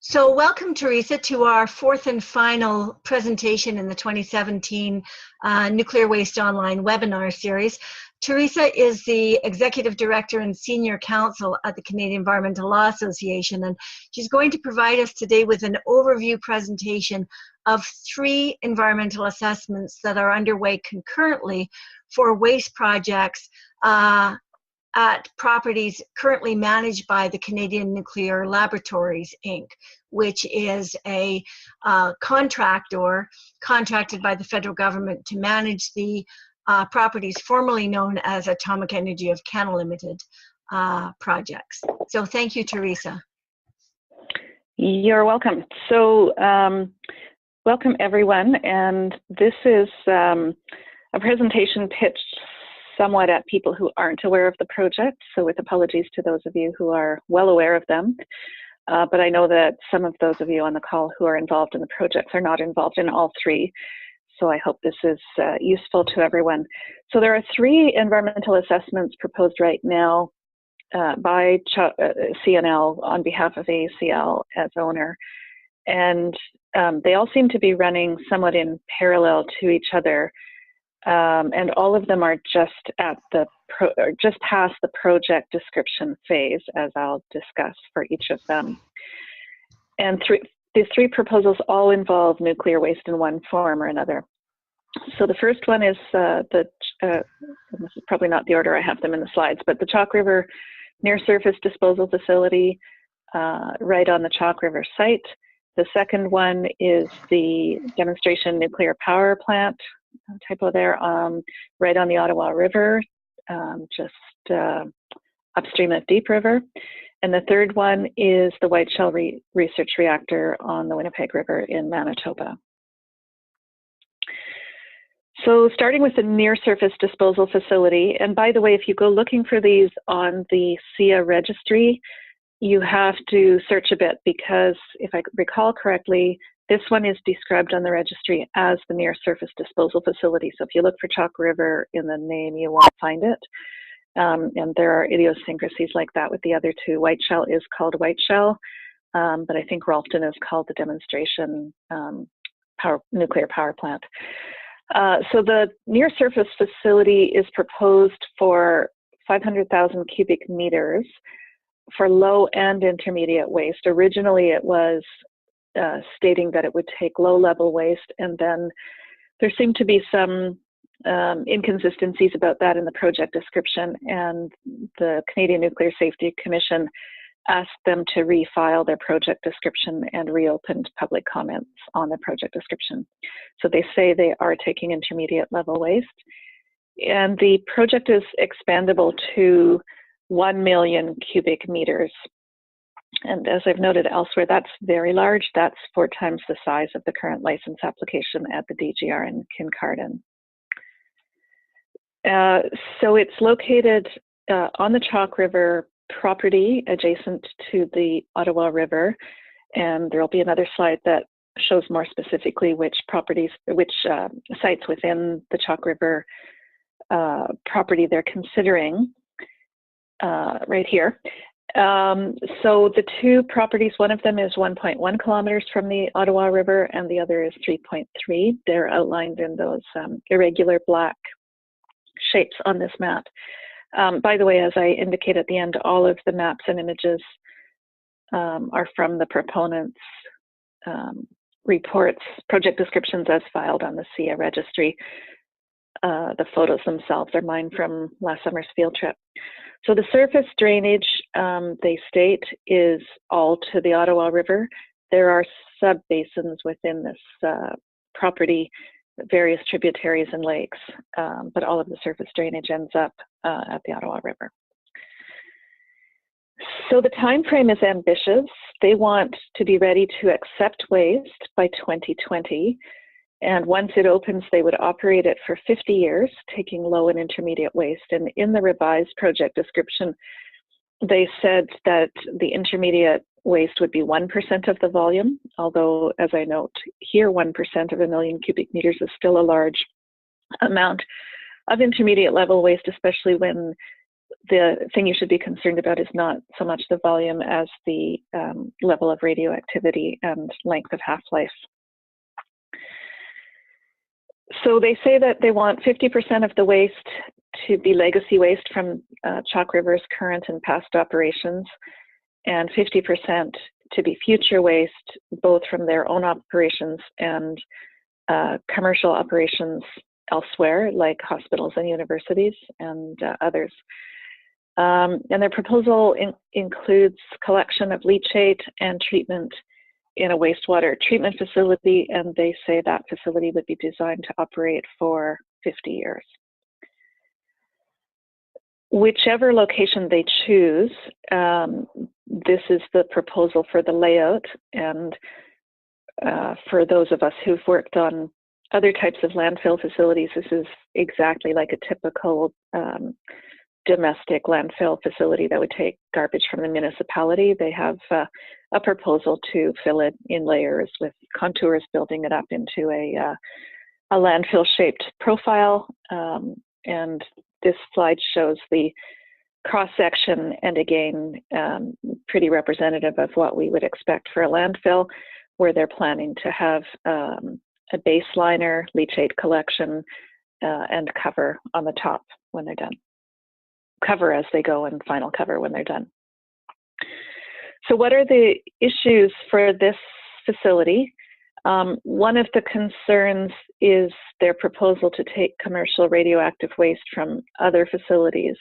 So welcome, Theresa, to our fourth and final presentation in the 2017 Nuclear Waste Online webinar series. Theresa is the Executive Director and Senior Counsel at the Canadian Environmental Law Association, and she's going to provide us today with an overview presentation of 3 environmental assessments that are underway concurrently for waste projects at properties currently managed by the Canadian Nuclear Laboratories, Inc., which is a contractor contracted by the federal government to manage the properties formerly known as Atomic Energy of Canada Limited projects. So thank you, Theresa. You're welcome. So welcome everyone, and this is a presentation pitched somewhat at people who aren't aware of the project, so with apologies to those of you who are well aware of them. But I know that some of those of you on the call who are involved in the projects are not involved in all 3, so I hope this is useful to everyone. So there are 3 environmental assessments proposed right now by CNL on behalf of ACL as owner, and they all seem to be running somewhat in parallel to each other. And all of them are just at the just past the project description phase, as I'll discuss for each of them. And these 3 proposals all involve nuclear waste in one form or another. So the first one is this is probably not the order I have them in the slides, but the Chalk River near surface disposal facility right on the Chalk River site. The second one is the demonstration nuclear power plant, typo there, right on the Ottawa River, just upstream of Deep River. And the third one is the Whiteshell research reactor on the Winnipeg River in Manitoba. So starting with the near surface disposal facility, and by the way, if you go looking for these on the SIA registry, you have to search a bit, because if I recall correctly, this one is described on the registry as the near surface disposal facility. So if you look for Chalk River in the name, you won't find it. And there are idiosyncrasies like that with the other 2. Whiteshell is called Whiteshell, but I think Rolphton is called the demonstration nuclear power plant. So the near surface facility is proposed for 500,000 cubic meters for low and intermediate waste. Originally it was stating that it would take low-level waste, and then there seemed to be some inconsistencies about that in the project description, and the Canadian Nuclear Safety Commission asked them to refile their project description and reopened public comments on the project description. So they say they are taking intermediate level waste, and the project is expandable to 1 million cubic meters. And as I've noted elsewhere, that's very large. That's 4 times the size of the current license application at the DGR in Kincardine. So it's located on the Chalk River property adjacent to the Ottawa River. And there'll be another slide that shows more specifically which sites within the Chalk River property they're considering right here. So the 2 properties, one of them is 1.1 kilometers from the Ottawa River and the other is 3.3. They're outlined in those irregular black shapes on this map. By the way, as I indicate at the end, all of the maps and images are from the proponents' reports, project descriptions as filed on the SIA registry. The photos themselves are mine from last summer's field trip. So the surface drainage, they state, is all to the Ottawa River. There are sub-basins within this property, various tributaries and lakes, but all of the surface drainage ends up at the Ottawa River. So the time frame is ambitious. They want to be ready to accept waste by 2020. And once it opens, they would operate it for 50 years, taking low and intermediate waste. And in the revised project description, they said that the intermediate waste would be 1% of the volume, although, as I note here, 1% of 1 million cubic meters is still a large amount of intermediate level waste, especially when the thing you should be concerned about is not so much the volume as the level of radioactivity and length of half-life. So they say that they want 50% of the waste to be legacy waste from Chalk River's current and past operations, and 50% to be future waste, both from their own operations and commercial operations elsewhere, like hospitals and universities and others. And their proposal includes collection of leachate and treatment in a wastewater treatment facility, and they say that facility would be designed to operate for 50 years. Whichever location they choose, this is the proposal for the layout, and for those of us who've worked on other types of landfill facilities, this is exactly like a typical domestic landfill facility that would take garbage from the municipality. They have a proposal to fill it in layers with contours, building it up into a landfill-shaped profile. And this slide shows the cross-section, and again, pretty representative of what we would expect for a landfill, where they're planning to have a baseliner, leachate collection, and cover on the top when they're done. Cover as they go and final cover when they're done. So what are the issues for this facility? One of the concerns is their proposal to take commercial radioactive waste from other facilities.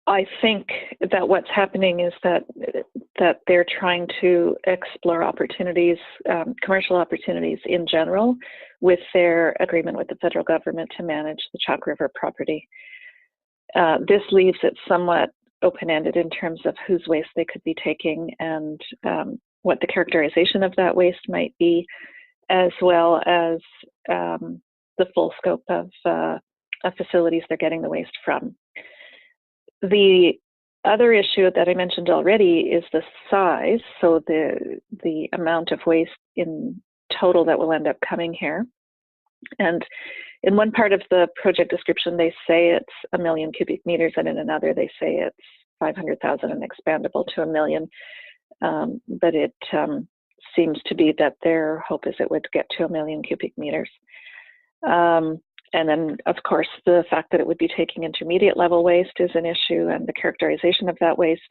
I think that what's happening is that they're trying to explore opportunities, commercial opportunities in general, with their agreement with the federal government to manage the Chalk River property. This leaves it somewhat open-ended in terms of whose waste they could be taking and what the characterization of that waste might be, as well as the full scope of facilities they're getting the waste from. The other issue that I mentioned already is the size, so the amount of waste in total that will end up coming here. And in one part of the project description, they say it's 1 million cubic meters, and in another, they say it's 500,000 and expandable to 1 million. But it seems to be that their hope is it would get to 1 million cubic meters. And then, of course, the fact that it would be taking intermediate level waste is an issue, and the characterization of that waste,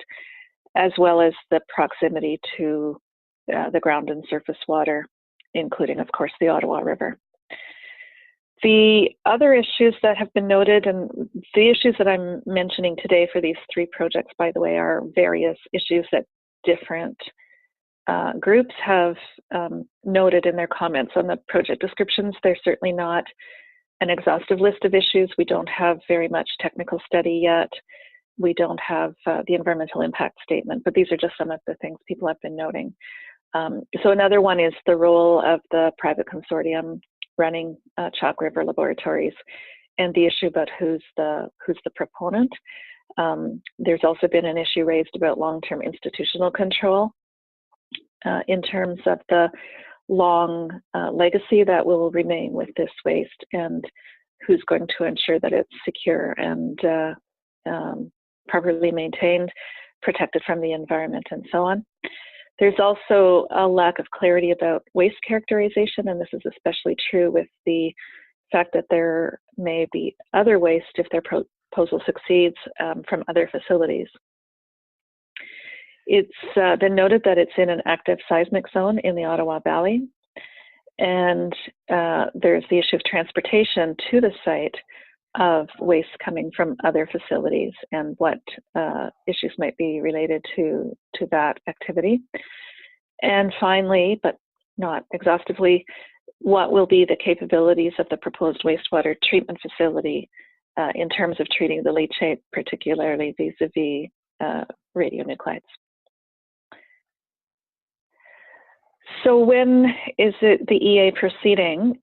as well as the proximity to the ground and surface water, including, of course, the Ottawa River. The other issues that have been noted, and the issues that I'm mentioning today for these 3 projects, by the way, are various issues that different groups have noted in their comments on the project descriptions. They're certainly not an exhaustive list of issues. We don't have very much technical study yet. We don't have the environmental impact statement, but these are just some of the things people have been noting. So another one is the role of the private consortium running Chalk River laboratories, and the issue about who's the proponent. There's also been an issue raised about long-term institutional control in terms of the long legacy that will remain with this waste, and who's going to ensure that it's secure and properly maintained, protected from the environment, and so on. There's also a lack of clarity about waste characterization, and this is especially true with the fact that there may be other waste if their proposal succeeds from other facilities. It's been noted that it's in an active seismic zone in the Ottawa Valley, and there's the issue of transportation to the site of waste coming from other facilities and what issues might be related to that activity. And finally, but not exhaustively, what will be the capabilities of the proposed wastewater treatment facility in terms of treating the leachate, particularly vis-a-vis radionuclides. So when is it the EA proceeding?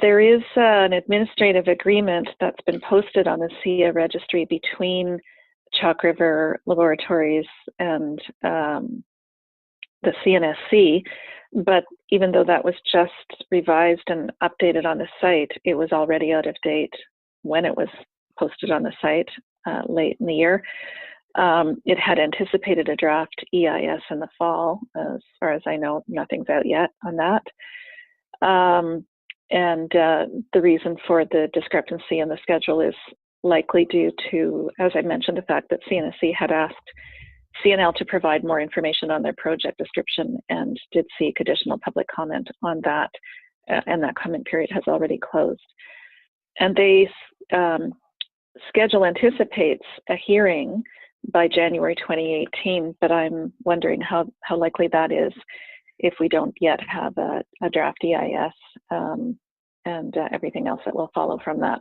There is an administrative agreement that's been posted on the SIA registry between Chalk River Laboratories and the CNSC, but even though that was just revised and updated on the site, it was already out of date when it was posted on the site late in the year. It had anticipated a draft EIS in the fall. As far as I know, nothing's out yet on that. The reason for the discrepancy in the schedule is likely due to, as I mentioned, the fact that CNSC had asked CNL to provide more information on their project description and did seek additional public comment on that, and that comment period has already closed. And they schedule anticipates a hearing by January 2018, but I'm wondering how likely that is if we don't yet have a draft EIS and everything else that will follow from that.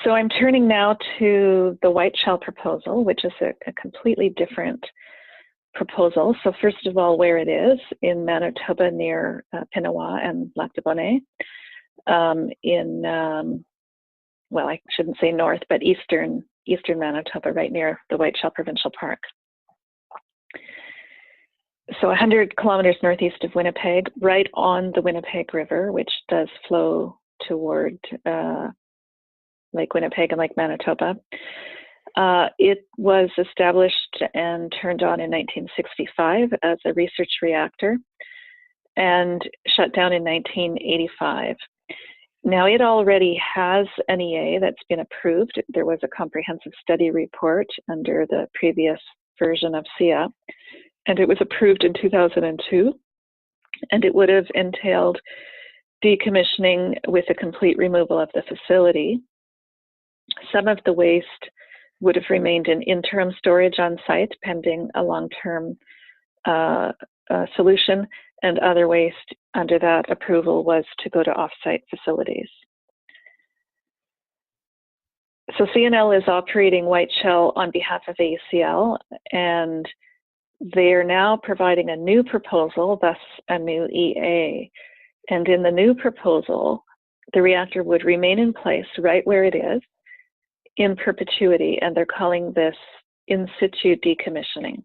So I'm turning now to the Whiteshell proposal, which is a completely different proposal. So first of all, where it is in Manitoba near Pinawa and Lac-du-Bonnet, well, I shouldn't say north, but eastern Manitoba, right near the Whiteshell Provincial Park. So 100 kilometers northeast of Winnipeg, right on the Winnipeg River, which does flow toward Lake Winnipeg and Lake Manitoba. It was established and turned on in 1965 as a research reactor and shut down in 1985. Now it already has an EA that's been approved. There was a comprehensive study report under the previous version of SIA, and it was approved in 2002, and it would have entailed decommissioning with a complete removal of the facility. Some of the waste would have remained in interim storage on site pending a long-term solution, and other waste under that approval was to go to off-site facilities. So CNL is operating Whiteshell on behalf of AUCL, and they are now providing a new proposal, thus a new EA. And in the new proposal, the reactor would remain in place right where it is in perpetuity, and they're calling this in situ decommissioning.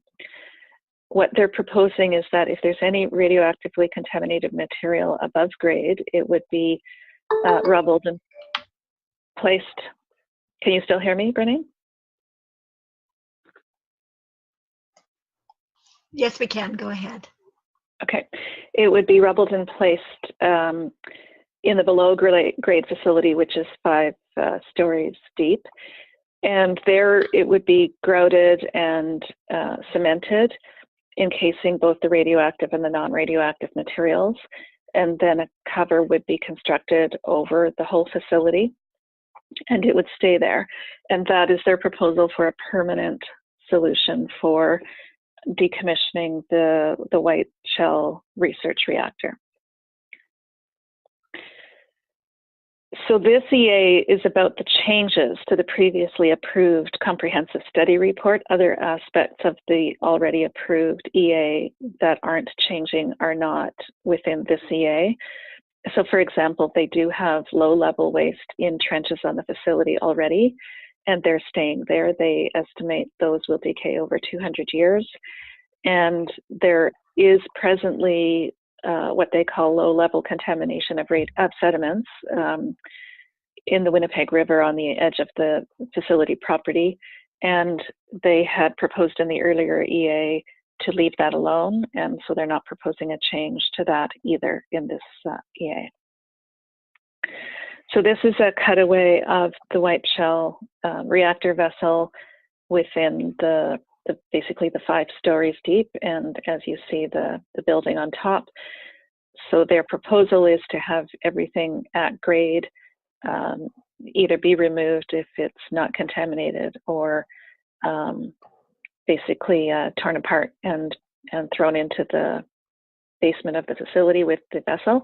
What they're proposing is that if there's any radioactively contaminated material above grade, it would be rubbled and placed. Can you still hear me, Brené? Yes, we can. Go ahead. Okay. It would be rubbled and placed in the below grade facility, which is 5 stories deep. And there it would be grouted and cemented, encasing both the radioactive and the non-radioactive materials. And then a cover would be constructed over the whole facility, and it would stay there. And that is their proposal for a permanent solution for decommissioning the Whiteshell research reactor. So this EA is about the changes to the previously approved comprehensive study report. Other aspects of the already approved EA that aren't changing are not within this EA. So for example, they do have low-level waste in trenches on the facility already, and they're staying there. They estimate those will decay over 200 years. And there is presently what they call low-level contamination of sediments in the Winnipeg River on the edge of the facility property. And they had proposed in the earlier EA to leave that alone, and so they're not proposing a change to that either in this EA. So this is a cutaway of the Whiteshell reactor vessel within basically the 5 stories deep, and as you see, the building on top. So their proposal is to have everything at grade, either be removed if it's not contaminated, or basically torn apart and thrown into the basement of the facility with the vessel.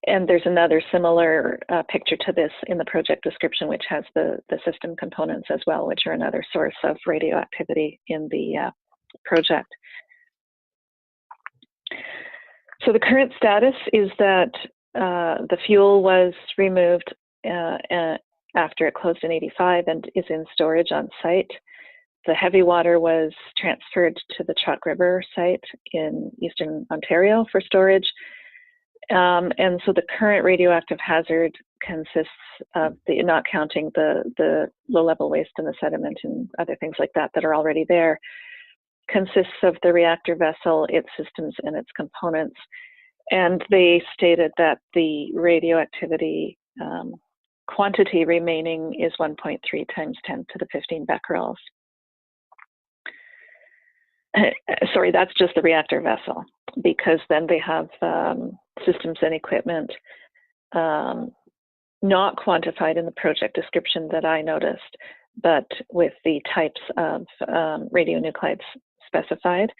And there's another similar picture to this in the project description, which has the system components as well, which are another source of radioactivity in the project. So the current status is that the fuel was removed after it closed in '85 and is in storage on site. The heavy water was transferred to the Chalk River site in eastern Ontario for storage. And so the current radioactive hazard consists of the, not counting the low-level waste and the sediment and other things like that that are already there, consists of the reactor vessel, its systems, and its components. And they stated that the radioactivity quantity remaining is 1.3 times 10 to the 15 becquerels. Sorry, that's just the reactor vessel, because then they have systems and equipment not quantified in the project description that I noticed, but with the types of radionuclides specified.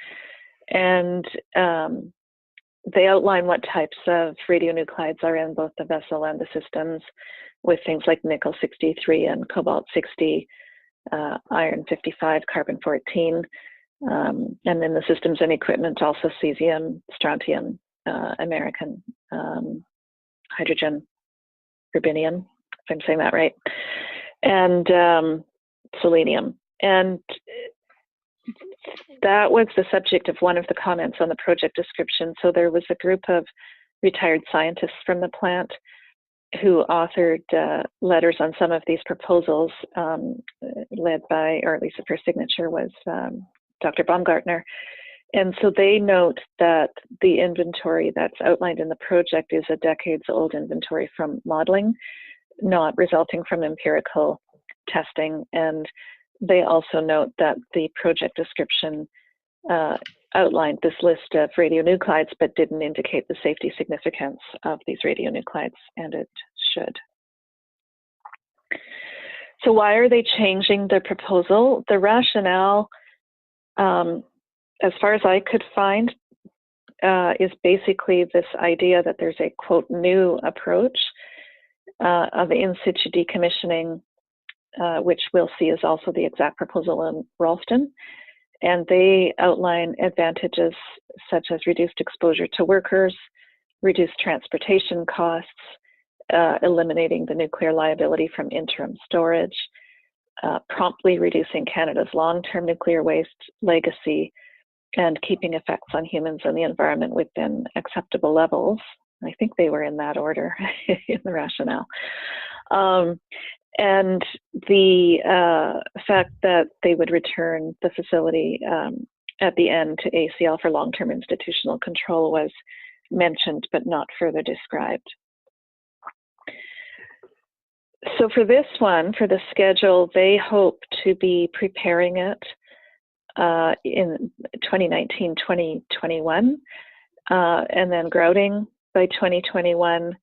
And they outline what types of radionuclides are in both the vessel and the systems, with things like nickel 63 and cobalt 60, iron 55, carbon 14, and then the systems and equipment also cesium, strontium, American, hydrogen, rubidium, if I'm saying that right, and selenium. And that was the subject of one of the comments on the project description. So there was a group of retired scientists from the plant who authored letters on some of these proposals, led by, or at least the first signature was Dr. Baumgartner. And so they note that the inventory that's outlined in the project is a decades-old inventory from modeling, not resulting from empirical testing. And they also note that the project description outlined this list of radionuclides, but didn't indicate the safety significance of these radionuclides, and it should. So why are they changing the proposal? The rationale, as far as I could find, is basically this idea that there's a, quote, new approach of in situ decommissioning, which we'll see is also the exact proposal in Rolphton. And they outline advantages such as reduced exposure to workers, reduced transportation costs, eliminating the nuclear liability from interim storage, promptly reducing Canada's long-term nuclear waste legacy, and keeping effects on humans and the environment within acceptable levels. I think they were in that order in the rationale. And the fact that they would return the facility at the end to ACL for long-term institutional control was mentioned, but not further described. So for this one, for the schedule, they hope to be preparing it in 2019, 2021, and then grouting by 2021,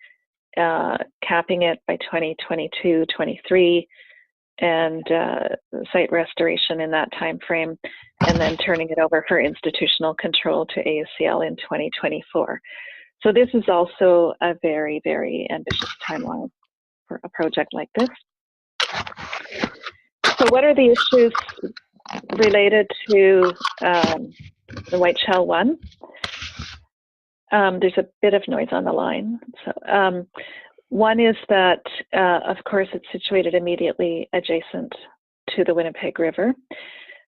capping it by 2022, 23, and site restoration in that time frame, and then turning it over for institutional control to ACL in 2024. So this is also a very, very ambitious timeline for a project like this. So what are the issues related to the Whiteshell 1? There's a bit of noise on the line. So, one is that, of course, it's situated immediately adjacent to the Winnipeg River.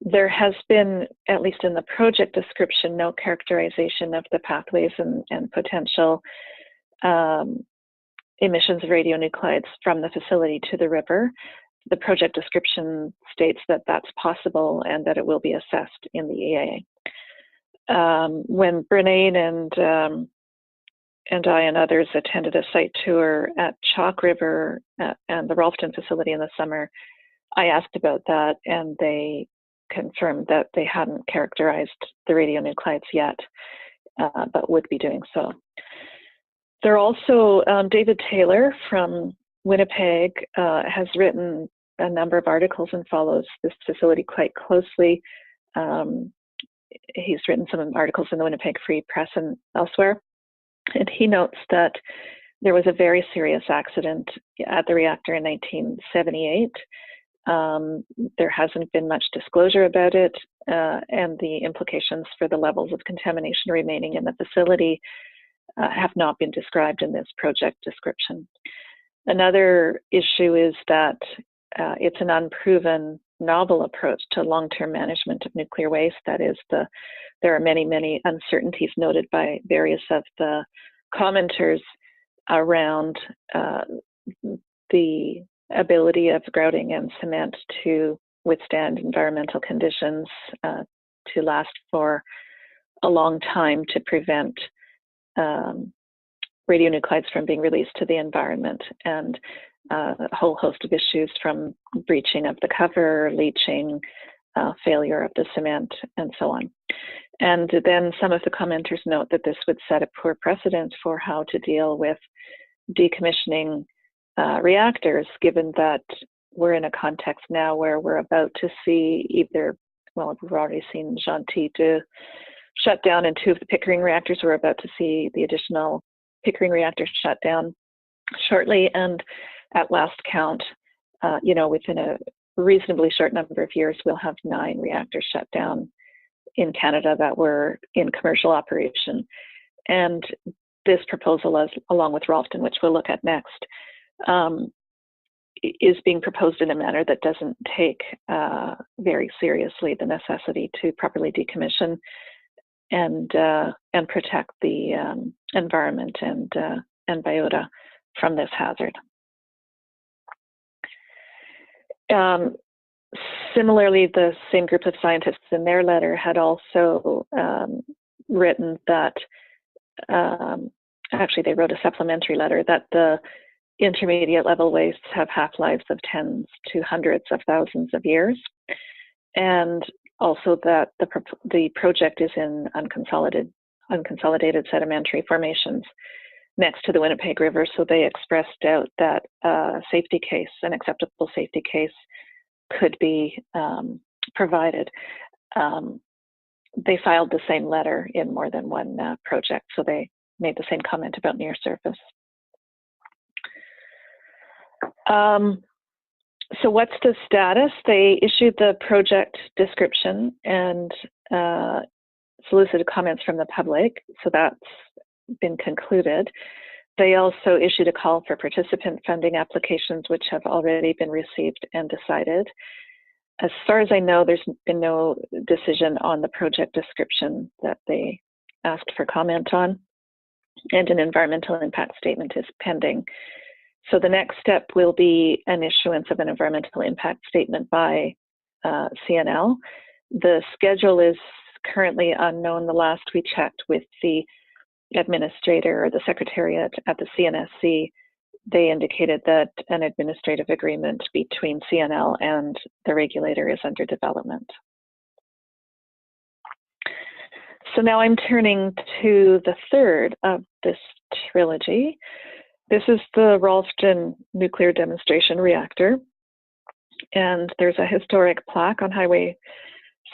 There has been, at least in the project description, no characterization of the pathways and potential emissions of radionuclides from the facility to the river. The project description states that that's possible and that it will be assessed in the EA. When Brene and I and others attended a site tour at Chalk River and the Rolphton facility in the summer, I asked about that, and they confirmed that they hadn't characterized the radionuclides yet, but would be doing so. There also, David Taylor from Winnipeg has written a number of articles and follows this facility quite closely. He's written some articles in the Winnipeg Free Press and elsewhere. And he notes that there was a very serious accident at the reactor in 1978. There hasn't been much disclosure about it, and the implications for the levels of contamination remaining in the facility have not been described in this project description. Another issue is that it's an unproven novel approach to long-term management of nuclear waste. That is, there are many, many uncertainties noted by various of the commenters around the ability of grouting and cement to withstand environmental conditions, to last for a long time, to prevent radionuclides from being released to the environment, and a whole host of issues from breaching of the cover, leaching, failure of the cement, and so on. And then some of the commenters note that this would set a poor precedent for how to deal with decommissioning reactors, given that we're in a context now where we're about to see either, well, we've already seen Gentil to shut down, and 2 of the Pickering reactors. We're about to see the additional Pickering reactors shut down shortly, and at last count, within a reasonably short number of years, we'll have 9 reactors shut down in Canada that were in commercial operation. And this proposal, along with Rolphton, which we'll look at next, is being proposed in a manner that doesn't take very seriously the necessity to properly decommission and protect the environment and biota from this hazard. Similarly, the same group of scientists in their letter had also written that, actually they wrote a supplementary letter, that the intermediate level wastes have half-lives of tens to hundreds of thousands of years, and also that the project is in unconsolidated sedimentary formations next to the Winnipeg River, so they expressed doubt that an acceptable safety case could be provided. They filed the same letter in more than one project, so they made the same comment about near surface. So what's the status? They issued the project description and solicited comments from the public, so that's been concluded. They also issued a call for participant funding applications, which have already been received and decided. As far as I know, there's been no decision on the project description that they asked for comment on, and an environmental impact statement is pending. So the next step will be an issuance of an environmental impact statement by CNL. The schedule is currently unknown. The last we checked with the administrator or the secretariat at the CNSC, they indicated that an administrative agreement between CNL and the regulator is under development. So now I'm turning to the third of this trilogy. This is the Rolphton nuclear demonstration reactor. And there's a historic plaque on Highway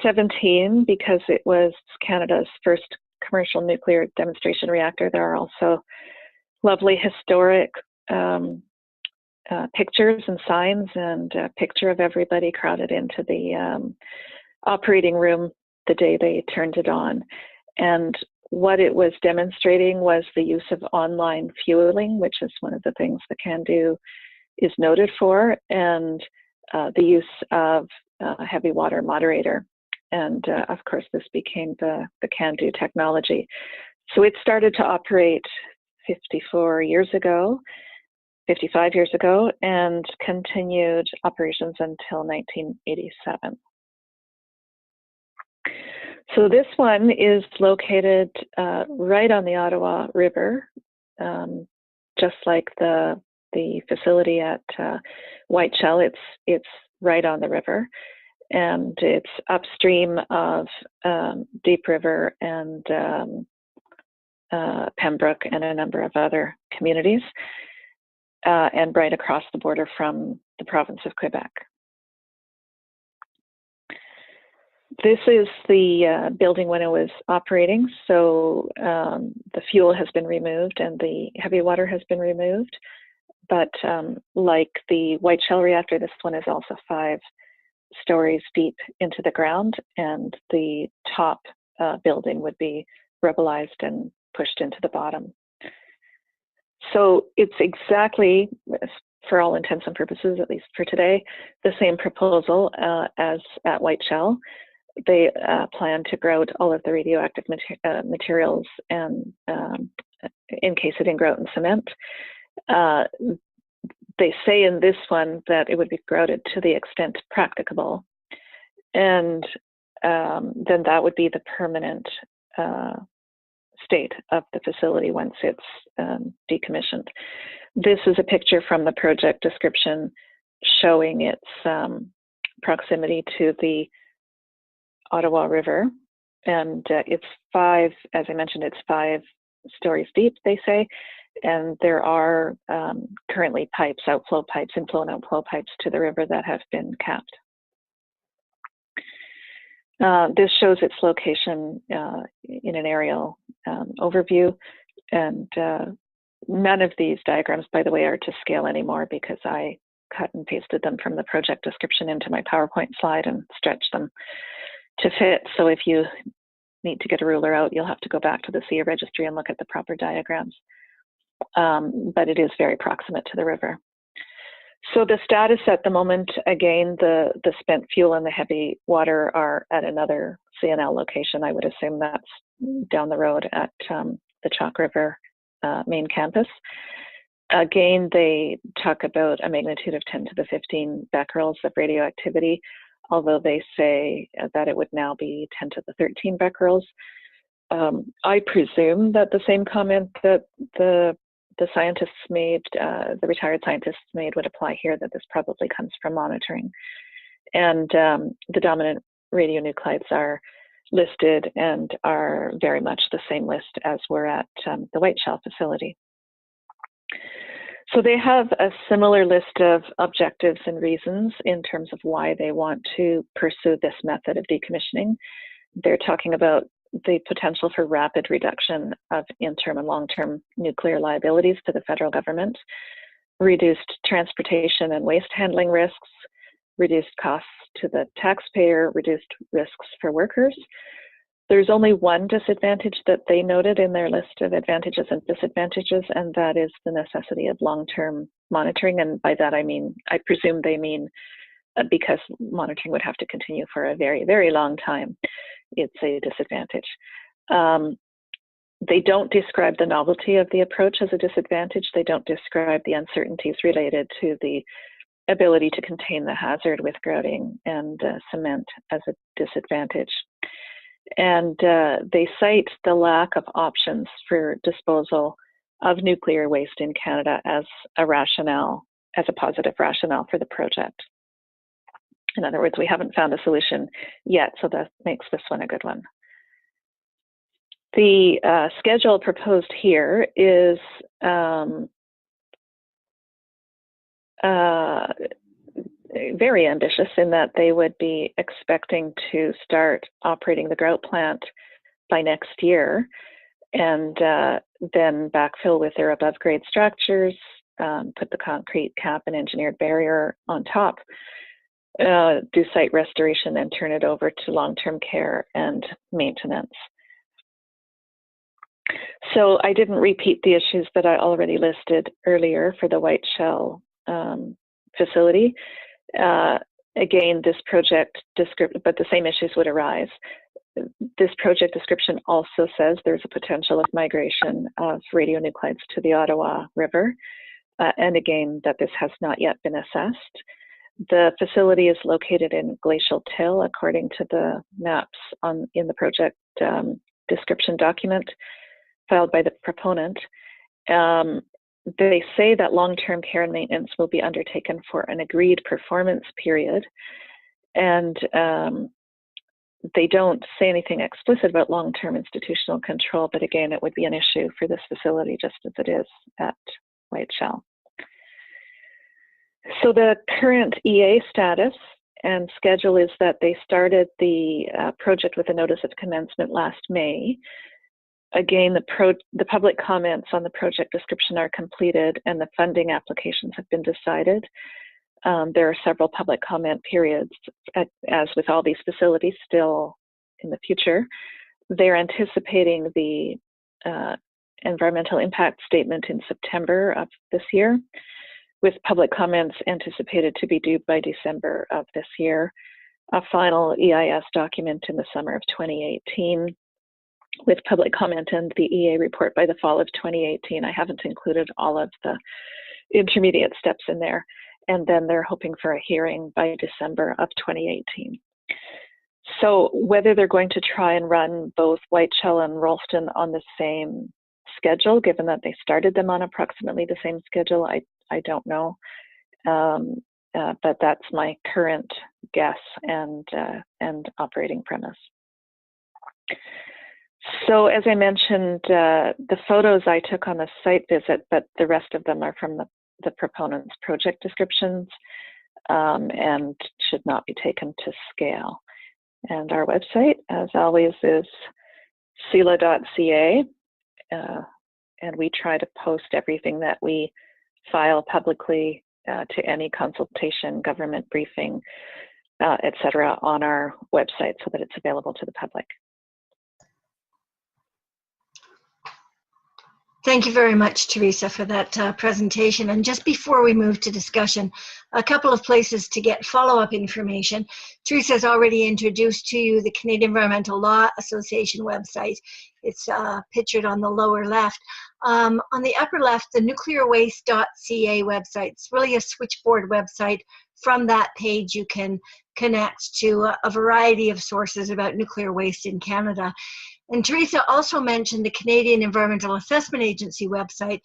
17 because it was Canada's first commercial nuclear demonstration reactor. There are also lovely historic pictures and signs, and a picture of everybody crowded into the operating room the day they turned it on. And what it was demonstrating was the use of online fueling, which is one of the things the CANDU is noted for, and the use of heavy water moderator. And of course, this became the CANDU technology. So it started to operate 55 years ago, and continued operations until 1987. So this one is located right on the Ottawa River, just like the facility at Whiteshell. It's right on the river, and it's upstream of Deep River and Pembroke and a number of other communities, and right across the border from the province of Quebec. This is the building when it was operating, so the fuel has been removed and the heavy water has been removed, but like the Whiteshell reactor, this one is also 5 stories deep into the ground, and the top building would be rubblized and pushed into the bottom. So it's exactly, for all intents and purposes, at least for today, the same proposal as at Whiteshell. they plan to grout all of the radioactive materials and encase it in grout and cement. They say in this one that it would be grouted to the extent practicable, and then that would be the permanent state of the facility once it's decommissioned. This is a picture from the project description showing its proximity to the Ottawa River, and it's as I mentioned, it's 5 stories deep, they say, and there are currently pipes, outflow pipes, inflow and outflow pipes to the river that have been capped. This shows its location in an aerial overview, and none of these diagrams, by the way, are to scale anymore because I cut and pasted them from the project description into my PowerPoint slide and stretched them to fit. So if you need to get a ruler out, you'll have to go back to the SITU registry and look at the proper diagrams. But it is very proximate to the river. So the status at the moment, again, the spent fuel and the heavy water are at another CNL location. I would assume that's down the road at the Chalk River main campus. Again, they talk about a magnitude of 10 to the 15 becquerels of radioactivity, although they say that it would now be 10 to the 13 becquerels. I presume that the same comment that the scientists made, the retired scientists made, would apply here, that this probably comes from monitoring. And the dominant radionuclides are listed and are very much the same list as were at the Whiteshell facility. So they have a similar list of objectives and reasons in terms of why they want to pursue this method of decommissioning. They're talking about the potential for rapid reduction of interim and long-term nuclear liabilities to the federal government, reduced transportation and waste handling risks, reduced costs to the taxpayer, reduced risks for workers. There's only one disadvantage that they noted in their list of advantages and disadvantages, and that is the necessity of long-term monitoring. And by that I mean, I presume they mean because monitoring would have to continue for a very, very long time. It's a disadvantage. They don't describe the novelty of the approach as a disadvantage. They don't describe the uncertainties related to the ability to contain the hazard with grouting and cement as a disadvantage. And they cite the lack of options for disposal of nuclear waste in Canada as a rationale, as a positive rationale for the project. In other words, we haven't found a solution yet, so that makes this one a good one. The schedule proposed here is very ambitious in that they would be expecting to start operating the grout plant by next year, and then backfill with their above grade structures, put the concrete cap and engineered barrier on top, do site restoration, and turn it over to long-term care and maintenance. So I didn't repeat the issues that I already listed earlier for the Whiteshell facility. Again, this project description, but the same issues would arise. This project description also says there's a potential of migration of radionuclides to the Ottawa River, and again, that this has not yet been assessed. The facility is located in Glacial Till, according to the maps in the project description document filed by the proponent. They say that long-term care and maintenance will be undertaken for an agreed performance period, and they don't say anything explicit about long-term institutional control, but again, it would be an issue for this facility just as it is at Whiteshell. So the current EA status and schedule is that they started the project with a notice of commencement last May. Again, the public comments on the project description are completed and the funding applications have been decided. There are several public comment periods, as with all these facilities, still in the future. They're anticipating the environmental impact statement in September of this year, with public comments anticipated to be due by December of this year. a final EIS document in the summer of 2018 with public comment and the EA report by the fall of 2018. I haven't included all of the intermediate steps in there. And then they're hoping for a hearing by December of 2018. So whether they're going to try and run both Whiteshell and Rolphton on the same schedule, given that they started them on approximately the same schedule, I don't know. But that's my current guess and operating premise. So as I mentioned, the photos I took on the site visit, but the rest of them are from the proponents' project descriptions and should not be taken to scale. And our website, as always, is CELA.ca, and we try to post everything that we file publicly to any consultation, government briefing, etc., on our website so that it's available to the public. Thank you very much, Theresa, for that presentation. And just before we move to discussion, a couple of places to get follow-up information. Theresa has already introduced to you the Canadian Environmental Law Association website. It's pictured on the lower left. On the upper left, the nuclearwaste.ca website. It's really a switchboard website. From that page, you can connect to a variety of sources about nuclear waste in Canada. And Theresa also mentioned the Canadian Environmental Assessment Agency website.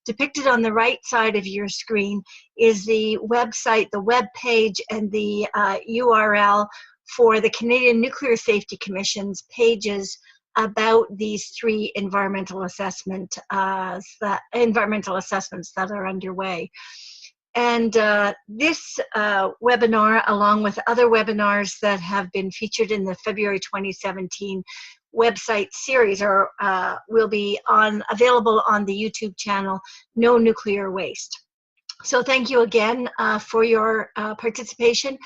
Depicted on the right side of your screen is the website, the web page, and the URL for the Canadian Nuclear Safety Commission's pages about these three environmental assessments that are underway. And this webinar, along with other webinars that have been featured in the February 2017 website series, will be available on the YouTube channel, No Nuclear Waste. So thank you again for your participation,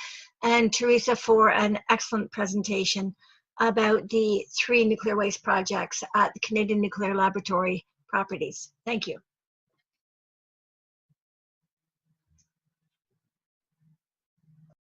and Theresa for an excellent presentation about the 3 nuclear waste projects at the Canadian Nuclear Laboratory properties. Thank you.